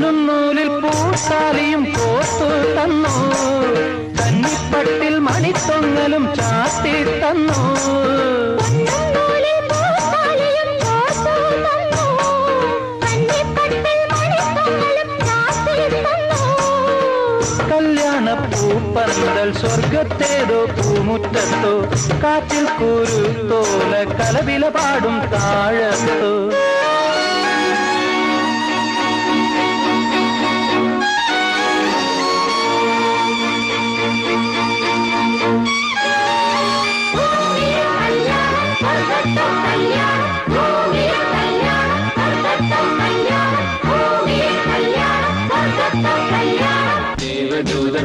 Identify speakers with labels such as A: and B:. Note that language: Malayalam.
A: പൊന്നും നൂലിൽ പൂത്താലിയും കോർത്തു തന്നു, കന്നിപ്പട്ടിൽ മണിത്തൊങ്ങലും ചാത്തി തന്നു. കല്യാണ പൂപ്പന്തൽ സ്വർഗത്തേതോ പൂമുറ്റത്തോ, കാറ്റിൽ കുരുത്തോല കലവില പാടും താഴത്തോ. देवदूत